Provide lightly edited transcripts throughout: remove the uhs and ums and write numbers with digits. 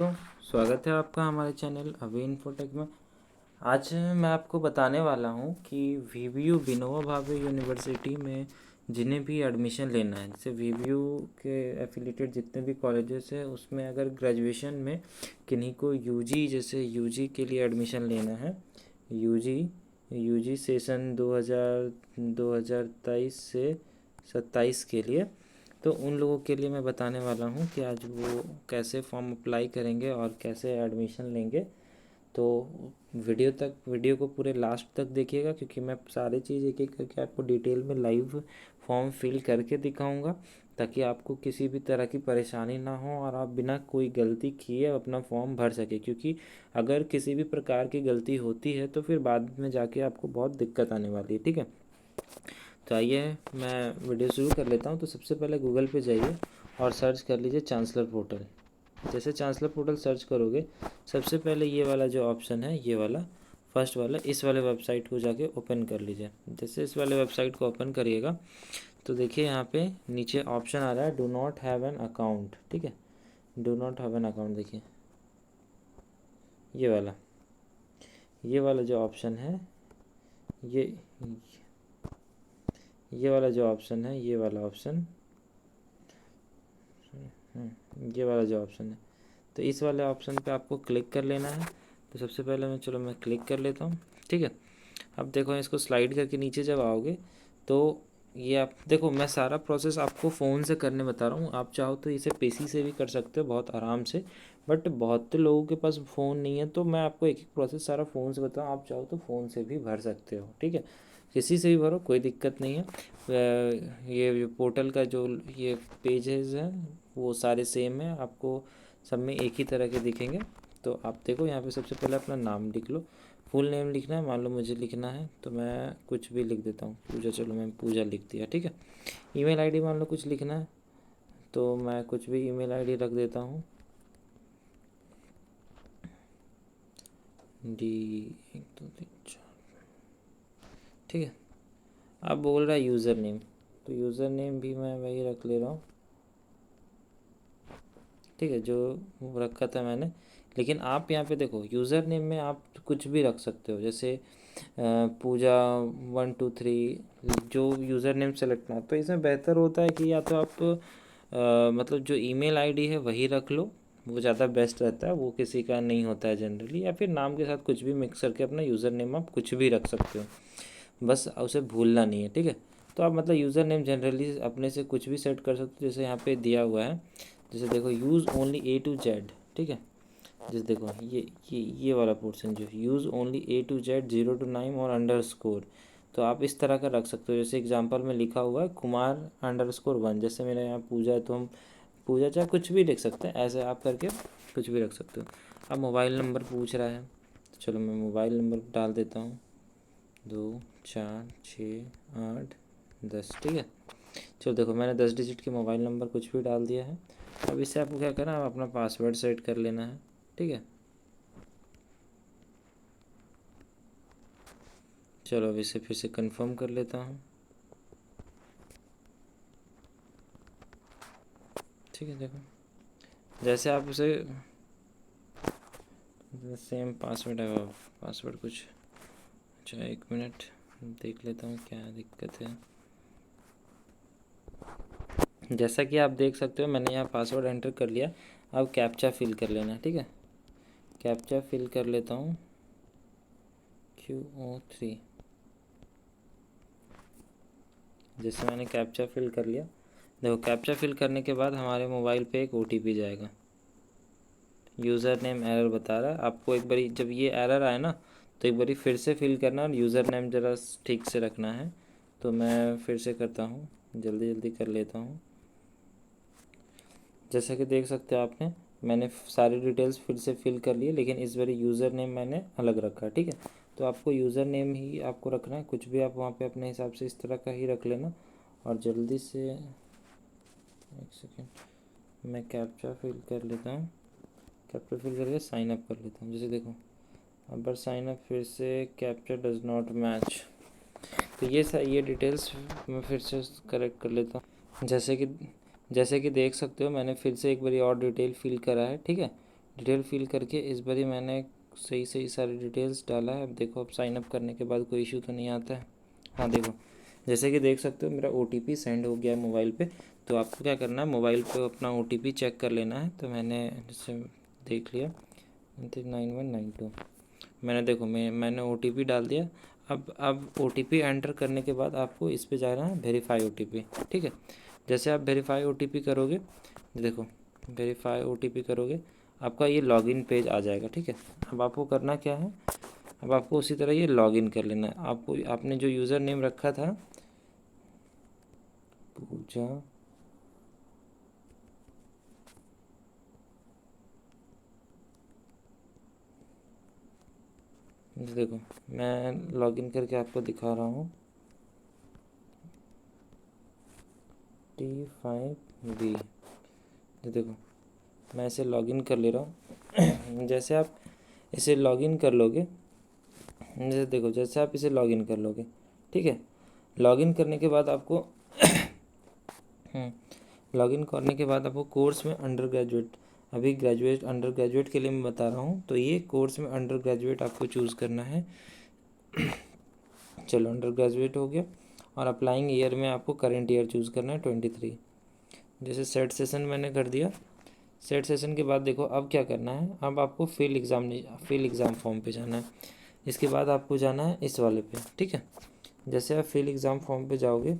तो स्वागत है आपका हमारे चैनल अभी इन्फोटेक में। आज मैं आपको बताने वाला हूँ कि वीवीयू विनोबा भावे यूनिवर्सिटी में जिन्हें भी एडमिशन लेना है, जैसे वीवीयू के एफिलेटेड जितने भी कॉलेजेस हैं उसमें अगर ग्रेजुएशन में किन्हीं को यूजी, जैसे यूजी के लिए एडमिशन लेना है, यूजी यूजी सेशन 2023 से 27 के लिए, तो उन लोगों के लिए मैं बताने वाला हूँ कि आज वो कैसे फॉर्म अप्लाई करेंगे और कैसे एडमिशन लेंगे। तो वीडियो को पूरे लास्ट तक देखिएगा, क्योंकि मैं सारी चीज़ एक एक करके आपको डिटेल में लाइव फॉर्म फिल करके दिखाऊंगा, ताकि आपको किसी भी तरह की परेशानी ना हो और आप बिना कोई गलती किए अपना फॉर्म भर सके। क्योंकि अगर किसी भी प्रकार की गलती होती है तो फिर बाद में जाके आपको बहुत दिक्कत आने वाली है। ठीक है, तो आइए मैं वीडियो शुरू कर लेता हूँ। तो सबसे पहले गूगल पे जाइए और सर्च कर लीजिए चांसलर पोर्टल। जैसे चांसलर पोर्टल सर्च करोगे, सबसे पहले ये वाला जो ऑप्शन है, ये वाला फर्स्ट वाला, इस वाले वेबसाइट को जाके ओपन कर लीजिए। जैसे इस वाले वेबसाइट को ओपन करिएगा तो देखिए यहाँ पे नीचे ऑप्शन आ रहा है do not have an account. ठीक है, do not have an account, देखिए ये वाला जो ऑप्शन है, ये ये वाला जो ऑप्शन है, ये वाला ऑप्शन, ये वाला जो ऑप्शन है, तो इस वाले ऑप्शन पे आपको क्लिक कर लेना है। तो सबसे पहले मैं क्लिक कर लेता हूँ। ठीक है, अब देखो इसको स्लाइड करके नीचे जब आओगे तो ये आप देखो, मैं सारा प्रोसेस आपको फ़ोन से करने बता रहा हूँ। आप चाहो तो इसे पीसी से भी कर सकते हो बहुत आराम से, बट बहुत लोगों के पास फ़ोन नहीं है, तो मैं आपको एक एक प्रोसेस सारा फ़ोन से बताऊँ। आप चाहो तो फ़ोन से भी भर सकते हो। ठीक है, किसी से भी भरो, कोई दिक्कत नहीं है। ये पोर्टल का जो ये पेजेस हैं वो सारे सेम है, आपको सब में एक ही तरह के दिखेंगे। तो आप देखो यहाँ पे सबसे पहले अपना नाम लिख लो, फुल नेम लिखना है। मान लो मुझे लिखना है तो मैं कुछ भी लिख देता हूँ, पूजा, चलो मैं पूजा लिख दिया। ठीक है, ईमेल आईडी मान लो कुछ लिखना है तो मैं कुछ भी ईमेल आईडी रख देता हूँ, डी 1 2 3 4। ठीक है, अब बोल रहा है यूज़र नेम, तो यूज़र नेम भी मैं वही रख ले रहा हूँ। ठीक है, जो रखा था मैंने। लेकिन आप यहाँ पे देखो, यूज़र नेम में आप कुछ भी रख सकते हो, जैसे पूजा 1 2 3, जो यूज़र नेम सेलेक्ट ना। तो इसमें बेहतर होता है कि या तो आप मतलब जो ईमेल आईडी है वही रख लो, वो ज़्यादा बेस्ट रहता है, वो किसी का नहीं होता है जनरली। या फिर नाम के साथ कुछ भी मिक्स करके अपना यूज़र नेम आप कुछ भी रख सकते हो, बस उसे भूलना नहीं है। ठीक है, तो आप मतलब यूज़र नेम जनरली अपने से कुछ भी सेट कर सकते हो, जैसे यहाँ पे दिया हुआ है, जैसे देखो use only A to Z। ठीक है, जैसे देखो ये वाला पोर्शन जो use only A to Z 0 to 9 और अंडरस्कोर, तो आप इस तरह का रख सकते हो। जैसे एग्जांपल में लिखा हुआ है कुमार_1, जैसे मेरे यहाँ पूजा है तो हम पूजा चाहे कुछ भी लिख सकते हैं, ऐसे आप करके कुछ भी रख सकते हो। अब मोबाइल नंबर पूछ रहा है, तो चलो मैं मोबाइल नंबर डाल देता हूँ, 2 4 6 8 10। ठीक है, चलो देखो मैंने 10 डिजिट के मोबाइल नंबर कुछ भी डाल दिया है। अब इससे आपको क्या करना है, अपना पासवर्ड सेट कर लेना है। ठीक है, चलो अब इसे फिर से कंफर्म कर लेता हूँ। ठीक है, देखो जैसे आप उसे सेम पासवर्ड है, पासवर्ड कुछ, अच्छा 1 मिनट देख लेता हूँ क्या दिक्कत है। जैसा कि आप देख सकते हो मैंने यहाँ पासवर्ड एंटर कर लिया। अब कैप्चा फिल कर लेना है। ठीक है, कैप्चा फिल कर लेता हूँ, QO3। जैसे मैंने कैप्चा फिल कर लिया, देखो कैप्चा फिल करने के बाद हमारे मोबाइल पे एक OTP जाएगा। यूज़र नेम एरर बता रहा है आपको। एक बारी जब ये एरर आए ना, तो एक बारी फिर से फिल करना और यूज़र नेम ज़रा ठीक से रखना है। तो मैं फिर से करता हूँ, जल्दी जल्दी कर लेता हूँ। जैसा कि देख सकते हो आपने, मैंने सारी डिटेल्स फिर से फिल कर लिए, लेकिन इस बारी यूज़र नेम मैंने अलग रखा। ठीक है, तो आपको यूज़र नेम ही आपको रखना है, कुछ भी आप वहाँ पे अपने हिसाब से इस तरह का ही रख लेना। और जल्दी से 1 सेकेंड मैं कैप्चा फिल कर लेता हूँ, कैप्चा फिल करके साइन अप कर लेता हूँ। जैसे देखो अब बार साइन अप, फिर से कैप्चा डज नॉट मैच। तो ये डिटेल्स मैं फिर से करेक्ट कर लेता हूँ। जैसे कि देख सकते हो मैंने फिर से एक बारी और डिटेल फिल करा है। ठीक है, डिटेल फिल करके इस बार ही मैंने सही सही सारी डिटेल्स डाला है। अब देखो, अब साइन अप करने के बाद कोई इशू तो नहीं आता है। हाँ देखो, जैसे कि देख सकते हो मेरा OTP सेंड हो गया है मोबाइल पे। तो आपको क्या करना है, मोबाइल पे अपना OTP चेक कर लेना है। तो मैंने जैसे देख लिया 9192, मैंने देखो मैंने OTP डाल दिया। अब OTP एंटर करने के बाद आपको इस पे जाना है वेरीफाई OTP, ठीक है। जैसे आप वेरीफाई OTP करोगे, देखो वेरीफाई OTP करोगे, आपका ये लॉगिन पेज आ जाएगा, ठीक है। अब आपको करना क्या है, अब आपको उसी तरह ये लॉगिन कर लेना है। आपको आपने जो यूज़र नेम रखा था पूजा, देखो मैं लॉगिन करके आपको दिखा रहा हूँ T5B। देखो मैं इसे लॉगिन कर ले रहा हूँ। जैसे आप इसे लॉगिन कर लोगे, जैसे देखो जैसे आप इसे लॉगिन कर लोगे, ठीक है। लॉगिन करने के बाद आपको लॉगिन करने के बाद आपको कोर्स में अंडर ग्रेजुएट, अभी ग्रेजुएट अंडर ग्रेजुएट के लिए मैं बता रहा हूँ। तो ये कोर्स में अंडर ग्रेजुएट आपको चूज़ करना है। चलो अंडर ग्रेजुएट हो गया। और अप्लाइंग ईयर में आपको करेंट ईयर चूज़ करना है 23। जैसे सेट सेशन मैंने कर दिया। सेट सेशन के बाद देखो अब क्या करना है, अब आपको फिल एग्ज़ाम फॉर्म पे जाना है। इसके बाद आपको जाना है इस वाले पे, ठीक है। जैसे आप फिल एग्ज़ाम फॉर्म पे जाओगे,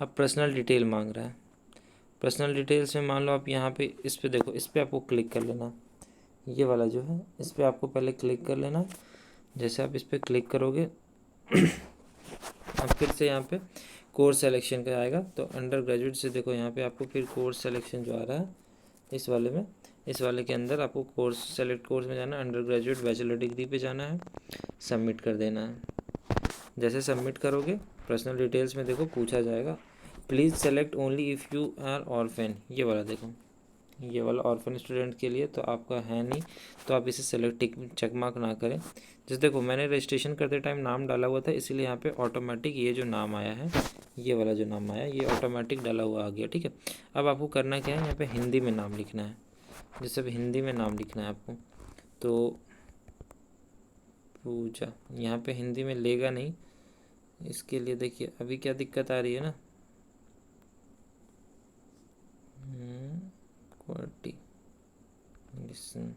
अब पर्सनल डिटेल मांग रहा है। पर्सनल डिटेल्स में मान लो आप यहाँ पे इस पे देखो, इस पे आपको क्लिक कर लेना, ये वाला जो है इस पे आपको पहले क्लिक कर लेना। जैसे आप इस पे क्लिक करोगे अब फिर से यहाँ पे कोर्स सिलेक्शन का आएगा। तो अंडर ग्रेजुएट से देखो यहाँ पे आपको फिर कोर्स सिलेक्शन जो आ रहा है इस वाले में, इस वाले के अंदर आपको कोर्स सेलेक्ट कोर्स में जाना है, अंडर ग्रेजुएट बैचलर डिग्री पे जाना है, सबमिट कर देना है। जैसे सबमिट करोगे पर्सनल डिटेल्स में देखो पूछा जाएगा please select only if you are orphan, ये वाला देखो, ये वाला ऑर्फन स्टूडेंट के लिए तो आपका है नहीं, तो आप इसे सेलेक्ट टिक चेक मार्क ना करें। जैसे देखो मैंने रजिस्ट्रेशन करते टाइम नाम डाला हुआ था, इसीलिए यहाँ पे ऑटोमेटिक ये जो नाम आया है, ये वाला जो नाम आया ये ऑटोमेटिक डाला हुआ आ गया, ठीक है। अब आपको करना क्या है, यहाँ पे हिंदी में नाम लिखना है। जैसे अब हिंदी में नाम लिखना है आपको, तो पूजा यहाँ पे हिंदी में लेगा नहीं। इसके लिए देखिए अभी क्या दिक्कत आ रही है ना, क्वालिटी लिसन,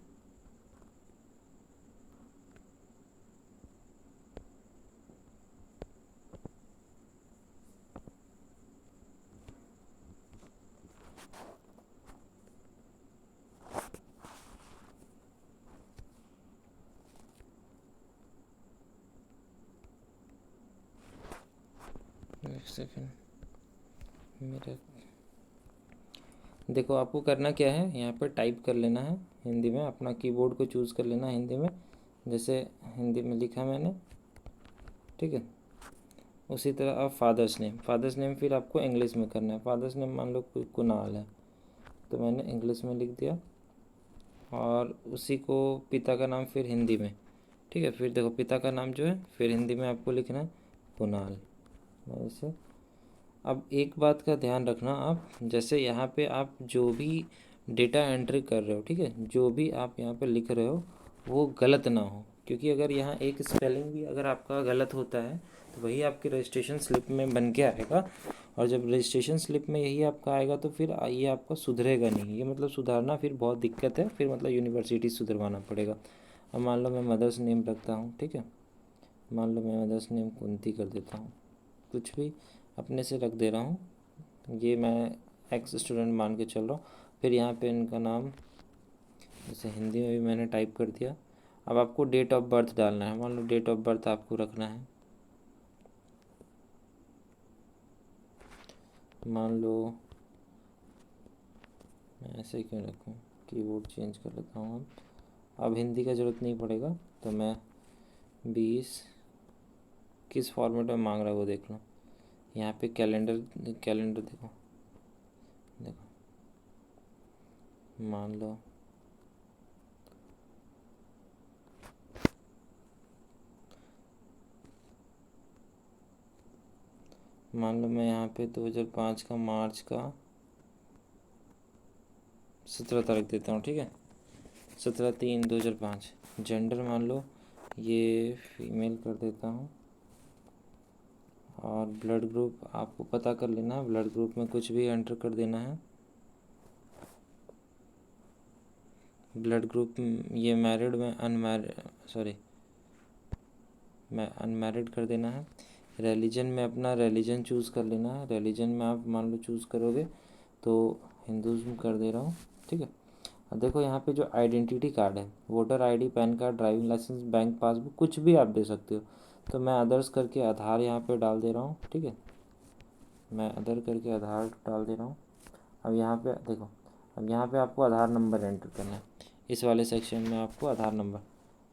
एक सेकेंड मेरा, देखो आपको करना क्या है, यहाँ पर टाइप कर लेना है हिंदी में, अपना कीबोर्ड को चूज़ कर लेना है हिंदी में। जैसे हिंदी में लिखा मैंने, ठीक है। उसी तरह आप फादर्स नेम फिर आपको इंग्लिश में करना है। फादर्स नेम मान लो कुनाल है, तो मैंने इंग्लिश में लिख दिया। और उसी को पिता का नाम फिर हिंदी में, ठीक है। फिर देखो पिता का नाम जो है फिर हिंदी में आपको लिखना है कुनाल, ऐसे। अब एक बात का ध्यान रखना आप, जैसे यहाँ पे आप जो भी डेटा एंट्री कर रहे हो, ठीक है, जो भी आप यहाँ पे लिख रहे हो वो गलत ना हो, क्योंकि अगर यहाँ एक स्पेलिंग भी अगर आपका गलत होता है तो वही आपकी रजिस्ट्रेशन स्लिप में बन के आएगा। और जब रजिस्ट्रेशन स्लिप में यही आपका आएगा तो फिर ये आपका सुधरेगा नहीं, ये मतलब सुधारना फिर बहुत दिक्कत है, फिर मतलब यूनिवर्सिटी सुधरवाना पड़ेगा। अब मान लो मैं मदर्स नेम रखता हूँ, ठीक है, मान लो मैं मदर्स नेम कुंती कर देता हूँ, कुछ भी अपने से रख दे रहा हूँ, ये मैं एक्स स्टूडेंट मान के चल रहा हूँ। फिर यहाँ पे इनका नाम जैसे हिंदी में भी मैंने टाइप कर दिया। अब आपको डेट ऑफ बर्थ डालना है, मान लो डेट ऑफ बर्थ आपको रखना है, मान लो मैं ऐसे क्यों रखूँ, कीबोर्ड चेंज कर लेता हूँ। अब हिंदी का ज़रूरत नहीं पड़ेगा, तो मैं 20 किस फॉर्मेट में मांग रहा है वो देख लो। यहाँ पे कैलेंडर कैलेंडर देखो, देखो मान लो मैं यहाँ पे 2005 का मार्च का 17 तारीख देता हूँ, ठीक है। 17/3/2005। जेंडर मान लो ये फीमेल कर देता हूँ। और ब्लड ग्रुप आपको पता कर लेना है, ब्लड ग्रुप में कुछ भी एंटर कर देना है। ब्लड ग्रुप ये मैरिड में मैं अनमैरिड कर देना है। रिलीजन में अपना रिलीजन चूज़ कर लेना है। रिलीजन में आप मान लो चूज़ करोगे तो हिंदुज़म कर दे रहा हूँ, ठीक है। अब देखो यहाँ पे जो आइडेंटिटी कार्ड है, voter ID, PAN card, driving licence, bank passbook, कुछ भी आप दे सकते हो। तो मैं अदर्स करके आधार यहाँ पे डाल दे रहा हूँ, ठीक है। मैं अदर करके आधार डाल दे रहा हूँ। अब यहाँ पे देखो, अब यहाँ पे आपको आधार नंबर एंटर करना है। इस वाले सेक्शन में आपको आधार नंबर,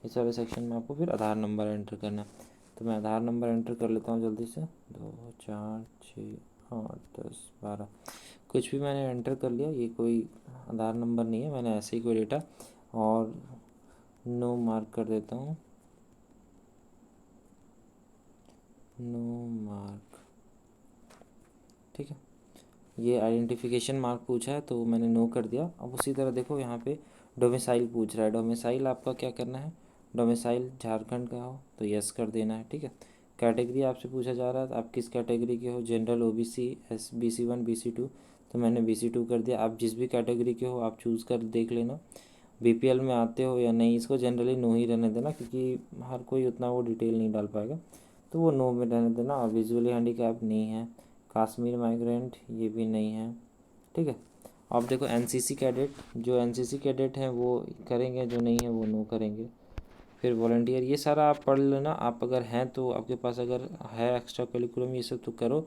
इस वाले सेक्शन में आपको फिर आधार नंबर एंटर करना है। तो मैं आधार नंबर एंटर कर लेता हूँ जल्दी से। 2 4 6 8 10 12 कुछ भी मैंने एंटर कर लिया। ये कोई आधार नंबर नहीं है, मैंने ऐसे ही कोई डेटा, और नो मार्क कर देता हूँ, नो मार्क, ठीक है। ये आइडेंटिफिकेशन मार्क पूछा है तो मैंने नो कर दिया। अब उसी तरह देखो यहाँ पे डोमिसाइल पूछ रहा है। डोमिसाइल आपका क्या करना है, डोमिसाइल झारखंड का हो तो यस कर देना है, ठीक है। कैटेगरी आपसे पूछा जा रहा है, आप किस कैटेगरी के हो, जनरल, ओबीसी, BC1 BC2, तो मैंने BC2 कर दिया। आप जिस भी कैटेगरी के हो आप चूज़ कर देख लेना। BPL में आते हो या नहीं, इसको जनरली नो ही रहने देना, क्योंकि हर कोई उतना वो डिटेल नहीं डाल पाएगा, तो वो नो में रहने देना। और विजुअली हैंडीकैप नहीं है। कश्मीर माइग्रेंट ये भी नहीं है, ठीक है। आप देखो एनसीसी कैडेट, जो एनसीसी कैडेट हैं वो करेंगे, जो नहीं है वो नो करेंगे। फिर वॉलंटियर, ये सारा आप पढ़ लेना। आप अगर हैं तो आपके पास अगर है एक्स्ट्रा करिकुलम ये सब तो करो,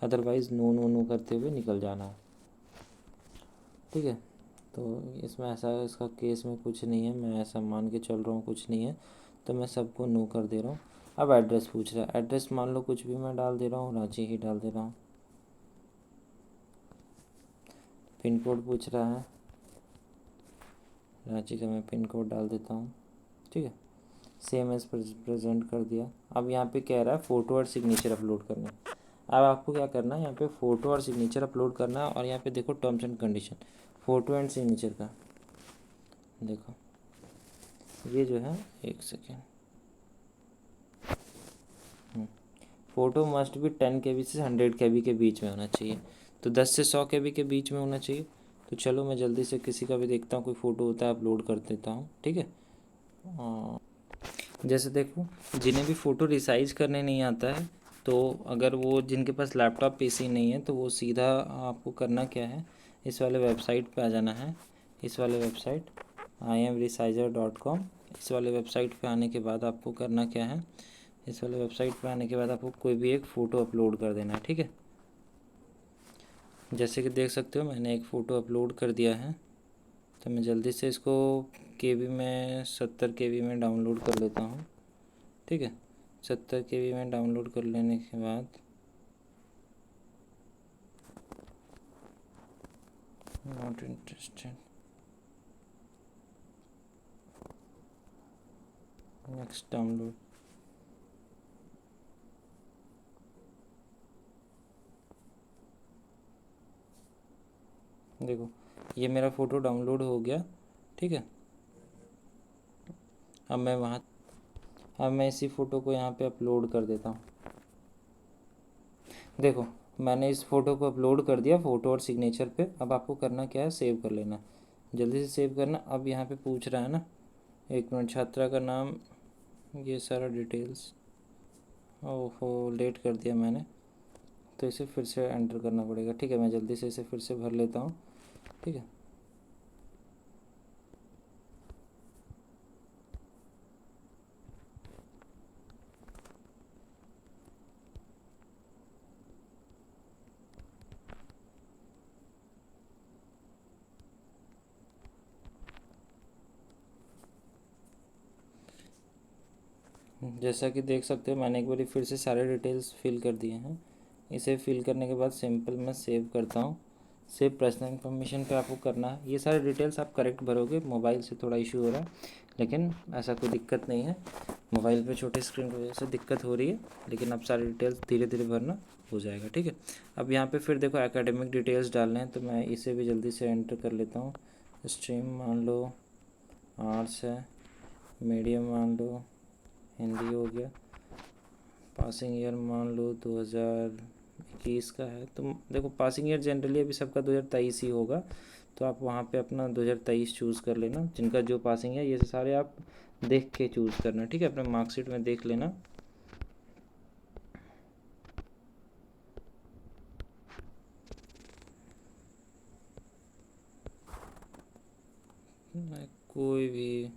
अदरवाइज़ नो नो नो करते हुए निकल जाना है, ठीक है। तो इसमें ऐसा इसका केस में कुछ नहीं है, मैं ऐसा मान के चल रहा हूँ कुछ नहीं है, तो मैं सबको नो कर दे रहा हूँ। अब एड्रेस पूछ रहा है, एड्रेस मान लो कुछ भी मैं डाल दे रहा हूँ, रांची ही डाल दे रहा हूँ। पिन कोड पूछ रहा है, रांची का मैं पिन कोड डाल देता हूँ, ठीक है। सेम एज प्रेजेंट कर दिया। अब यहाँ पे कह रहा है फ़ोटो और सिग्नेचर अपलोड करना है। अब आपको क्या करना है, यहाँ पे फ़ोटो और सिग्नेचर अपलोड करना है। और यहाँ पे देखो terms and condition, photo and signature का देखो, ये जो है, एक सेकेंड, फ़ोटो मस्ट भी 10 KB से 100 KB के बीच में होना चाहिए। तो 10 से 100 KB के बीच में होना चाहिए। तो चलो मैं जल्दी से किसी का भी देखता हूँ, कोई फ़ोटो होता है अपलोड कर देता हूँ, ठीक है। जैसे देखो, जिन्हें भी फ़ोटो रिसाइज करने नहीं आता है, तो अगर वो जिनके पास लैपटॉप PC नहीं है, तो वो सीधा आपको करना क्या है, इस वाले वेबसाइट पे आ जाना है। इस वाले वेबसाइट imresizer.com, इस वाले वेबसाइट पे आने के बाद आपको करना क्या है, इस वाले वेबसाइट पे आने के बाद आपको कोई भी एक फ़ोटो अपलोड कर देना है, ठीक है। जैसे कि देख सकते हो मैंने एक फ़ोटो अपलोड कर दिया है। तो मैं जल्दी से इसको KB में 70 KB में डाउनलोड कर लेता हूँ, ठीक है। 70 KB में डाउनलोड कर लेने के बाद नॉट इंटरेस्टेड, नेक्स्ट डाउनलोड। देखो ये मेरा फ़ोटो डाउनलोड हो गया, ठीक है। अब मैं इसी फ़ोटो को यहाँ पे अपलोड कर देता हूँ। देखो मैंने इस फ़ोटो को अपलोड कर दिया, फ़ोटो और सिग्नेचर पे। अब आपको करना क्या है, सेव कर लेना, जल्दी से सेव करना। अब यहाँ पे पूछ रहा है ना, 1 मिनट, छात्रा का नाम, ये सारा डिटेल्स, ओहो लेट कर दिया मैंने, तो इसे फिर से एंटर करना पड़ेगा, ठीक है। मैं जल्दी से इसे फिर से भर लेता हूँ, ठीक है। जैसा कि देख सकते हो मैंने एक बार फिर से सारे डिटेल्स फिल कर दिए हैं। इसे फिल करने के बाद सिंपल मैं सेव करता हूँ। सेव पर्सनल इन्फॉर्मेशन पे आपको करना है। ये सारे डिटेल्स आप करेक्ट भरोगे। मोबाइल से थोड़ा इशू हो रहा है, लेकिन ऐसा कोई दिक्कत नहीं है। मोबाइल पे छोटे स्क्रीन की वजह से दिक्कत हो रही है, लेकिन अब सारे डिटेल्स धीरे धीरे भरना हो जाएगा, ठीक है। अब यहाँ पे फिर देखो एकेडमिक डिटेल्स डालने हैं, तो मैं इसे भी जल्दी से एंटर कर लेता हूँ। स्ट्रीम मान लो आर्ट्स है, मीडियम मान लो हिंदी हो गया, पासिंग ईयर मान लो 2021 का है। तो देखो पासिंग ईयर जनरली अभी सबका 2023 ही होगा, तो आप वहाँ पे अपना 2023 चूज़ कर लेना, जिनका जो पासिंग है। ये सारे आप देख के चूज़ करना, ठीक है, अपने मार्कशीट में देख लेना। कोई भी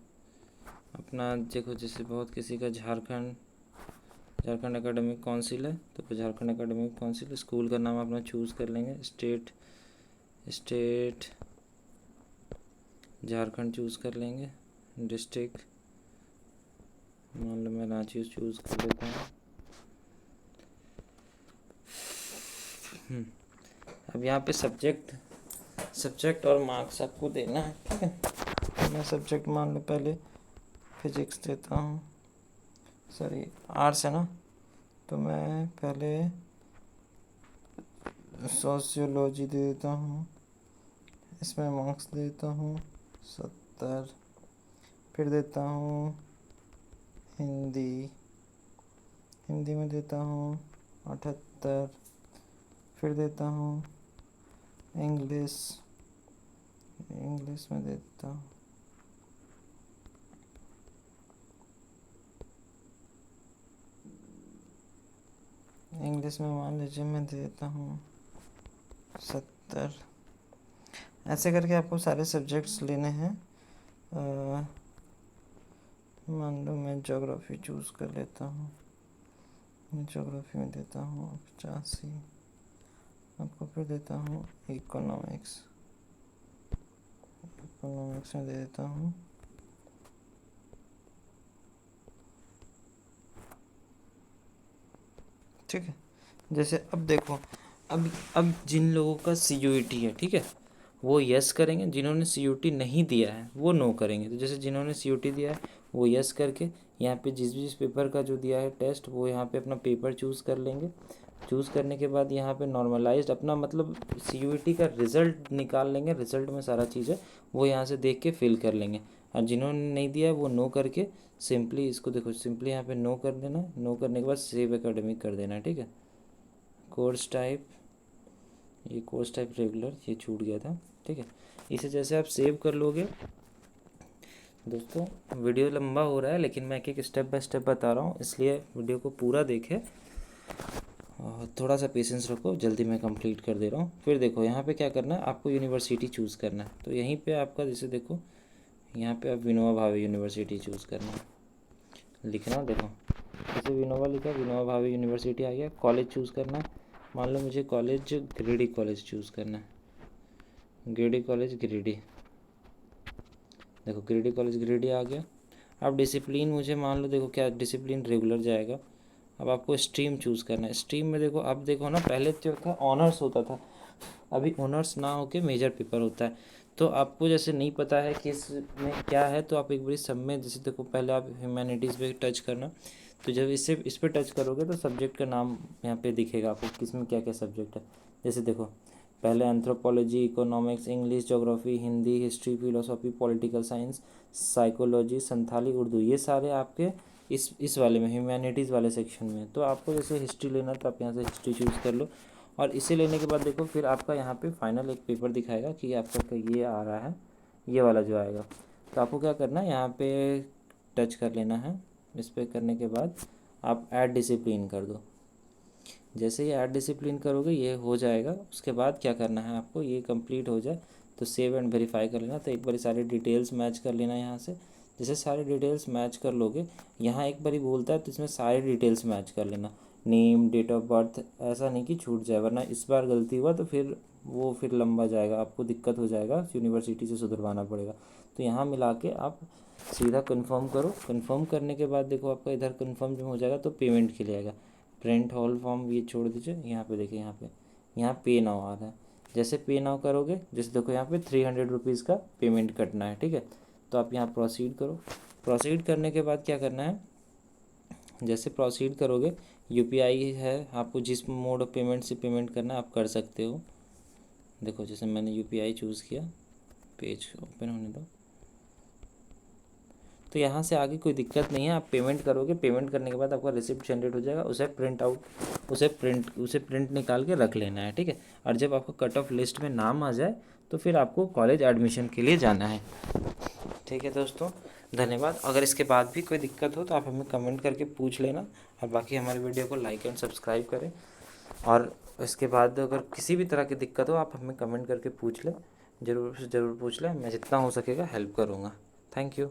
अपना देखो, जैसे बहुत किसी का झारखंड एकेडमिक काउंसिल है, तो झारखंड एकेडमिक काउंसिल स्कूल का नाम अपना चूज़ कर लेंगे। स्टेट झारखंड चूज़ कर लेंगे। डिस्ट्रिक्ट मान लो मैं रांची चूज़ कर लेता हूँ। अब यहाँ पे सब्जेक्ट और मार्क्स आपको देना है, ठीक है। तो मैं सब्जेक्ट मान लो पहले फिजिक्स देता हूँ, सॉरी आर्ट्स है ना, तो मैं पहले सोशियोलॉजी दे देता हूँ, इसमें मार्क्स देता हूँ 70। फिर देता हूँ हिंदी में देता हूँ 78। फिर देता हूँ इंग्लिश में देता हूँ मान लीजिए मैं देता हूँ 70। ऐसे करके आपको सारे सब्जेक्ट्स लेने हैं। मान लो मैं ज्योग्राफी चूज़ कर लेता हूँ, ज्योग्राफी में देता हूँ 85। आपको फिर देता हूँ इकोनॉमिक्स में दे देता हूँ 60। ठीक है। जैसे अब देखो, अब जिन लोगों का CUET है, ठीक है, वो यस करेंगे, जिन्होंने CUET नहीं दिया है वो नो करेंगे। तो जैसे जिन्होंने CUET दिया है वो यस करके यहाँ पे जिस पेपर का जो दिया है टेस्ट, वो यहाँ पे अपना पेपर चूज़ कर लेंगे। चूज़ करने के बाद यहाँ पे नॉर्मलाइज्ड अपना मतलब CUET का रिज़ल्ट निकाल लेंगे। रिज़ल्ट में सारा चीज़ है वो यहाँ से देख के फिल कर लेंगे। और जिन्होंने नहीं दिया है वो नो करके सिंपली इसको देखो, सिंपली यहाँ पे नो कर देना। नो करने के बाद सेव एकेडमिक कर देना, ठीक है। कोर्स टाइप रेगुलर, ये छूट गया था, ठीक है। इसे जैसे आप सेव कर लोगे, दोस्तों वीडियो लंबा हो रहा है लेकिन मैं एक स्टेप बाय स्टेप बता रहा हूँ, इसलिए वीडियो को पूरा देखें और थोड़ा सा पेशेंस रखो, जल्दी मैं कंप्लीट कर दे रहा हूँ। फिर देखो यहाँ पे क्या करना है, आपको यूनिवर्सिटी चूज़ करना है। तो यहीं पे आपका जैसे देखो यहाँ पे आप विनोबा भावे यूनिवर्सिटी चूज़ करना है, लिखना देखो जैसे विनोबा लिखा, विनोबा भावे यूनिवर्सिटी आ गया। कॉलेज चूज़ करना है, मान लो मुझे कॉलेज गिरिडीह कॉलेज चूज़ करना है। गिरिडीह कॉलेज गिरिडीह, देखो गिरिडीह कॉलेज गिरिडीह आ गया। अब डिसिप्लिन मुझे मान लो देखो क्या डिसिप्लिन रेगुलर जाएगा। अब आपको स्ट्रीम चूज़ करना है। स्ट्रीम में देखो, अब देखो ना, पहले जो था ऑनर्स होता था, अभी ऑनर्स ना होके मेजर पेपर होता है। तो आपको जैसे नहीं पता है कि इसमें क्या है, तो आप एक बार सब में जैसे देखो पहले आप ह्यूमैनिटीज़ पे टच करना। तो जब इस पर टच करोगे तो सब्जेक्ट का नाम यहाँ पे दिखेगा आपको, किस में क्या क्या सब्जेक्ट है। जैसे देखो पहले anthropology, economics, English, geography, Hindi, history, philosophy, political science, psychology, Santhali, Urdu, ये सारे आपके इस वाले में ह्यूमैनिटीज़ वाले सेक्शन में। तो आपको जैसे हिस्ट्री लेना है तो आप यहाँ से हिस्ट्री चूज़ कर लो। और इसे लेने के बाद देखो फिर आपका यहाँ पे फाइनल एक पेपर दिखाएगा कि आपका ये आ रहा है, ये वाला जो आएगा। तो आपको क्या करना है, यहाँ पे टच कर लेना है। इस पर करने के बाद आप ऐड डिसिप्लिन कर दो। जैसे ही ऐड डिसिप्लिन करोगे ये हो जाएगा। उसके बाद क्या करना है आपको, ये कंप्लीट हो जाए तो सेव एंड वेरीफाई कर लेना। तो एक बार सारी डिटेल्स मैच कर लेना यहाँ से। जैसे सारी डिटेल्स मैच कर लोगे, यहाँ एक बार ही बोलता है तो इसमें सारी डिटेल्स मैच कर लेना, नेम, डेट ऑफ बर्थ, ऐसा नहीं कि छूट जाए, वरना इस बार गलती हुआ तो फिर लंबा जाएगा, आपको दिक्कत हो जाएगा, यूनिवर्सिटी से सुधरवाना पड़ेगा। तो यहाँ मिला के आप सीधा कंफर्म करो। कंफर्म करने के बाद देखो आपका इधर कंफर्म जब हो जाएगा तो पेमेंट के लिए आएगा। प्रिंट हॉल फॉर्म ये छोड़ दीजिए, यहाँ पे देखिए, यहाँ पे नाउ आ रहा है। जैसे पे नाउ करोगे, जैसे देखो यहाँ पे 300 रुपीज़ का पेमेंट कटना है, ठीक है। तो आप यहाँ प्रोसीड करो। प्रोसीड करने के बाद क्या करना है, जैसे प्रोसीड करोगे, UPI है, आपको जिस मोड ऑफ पेमेंट से पेमेंट करना है आप कर सकते हो। देखो जैसे मैंने UPI चूज़ किया, पेज ओपन होने दो। तो यहाँ से आगे कोई दिक्कत नहीं है। आप पेमेंट करोगे, पेमेंट करने के बाद आपका रिसिप्ट जनरेट हो जाएगा, उसे प्रिंट निकाल के रख लेना है, ठीक है। और जब आपका कट ऑफ लिस्ट में नाम आ जाए तो फिर आपको कॉलेज एडमिशन के लिए जाना है, ठीक है दोस्तों। धन्यवाद। अगर इसके बाद भी कोई दिक्कत हो तो आप हमें कमेंट करके पूछ लेना, और बाकी हमारी वीडियो को लाइक एंड सब्सक्राइब करें। और इसके बाद अगर किसी भी तरह की दिक्कत हो आप हमें कमेंट करके पूछ लें, ज़रूर से ज़रूर पूछ लें, मैं जितना हो सकेगा हेल्प करूँगा। Thank you.